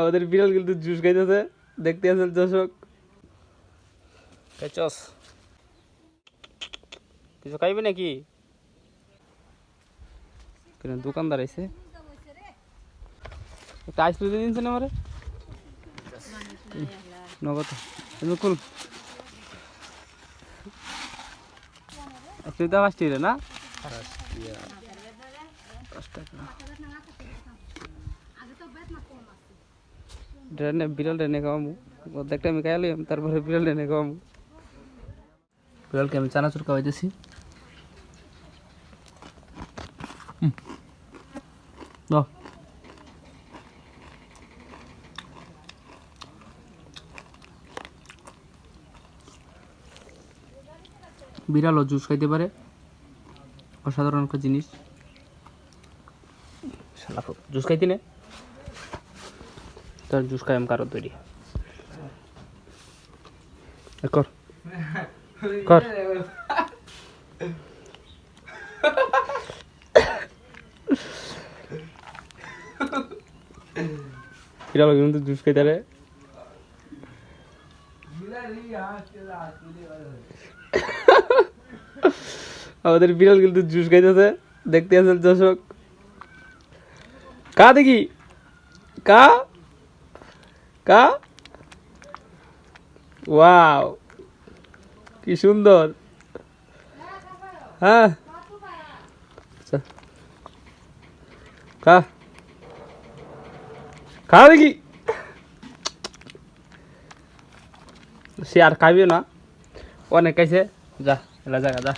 আমাদের বিড়াল কিন্তু জুস খাইতেছে, দেখতে আছেন দর্শক। খাইছস? কিছু খাইবে নাকি? দোকানদার আইছে, একটা আইসক্রিম দিয়ে দিনছেন আমারে নগদ। খুল আইসক্রিম দাম 5 টাকা না? 5 টাকা। ড্রেনে বিড়াল ড্রেনে খাওয়ামু, অর্ধেকটা আমি খাইলাম, তারপরে বিড়াল ড্রেনে খাওয়ামু। বিড়ালকে আমি চানাচুর খাওয়াইতেছি। বিড়ালও জুস খাইতে পারে, অসাধারণ একটা জিনিস। জুস খাইতি না, তার জুস খাই আমি কারো তৈরি কর কর। বিড়াল কিন্তু জুস খাইতে পারে। আমাদের বিড়াল কিন্তু জুস খাইতেছে, দেখতে আছেন দর্শক। কা দেখি, কা কা, ওয়াও কি সুন্দর। হ্যাঁ কা খা দেখি, সে আর খাইবে না, অনেক খাইছে। যা এলা জায়গা যা।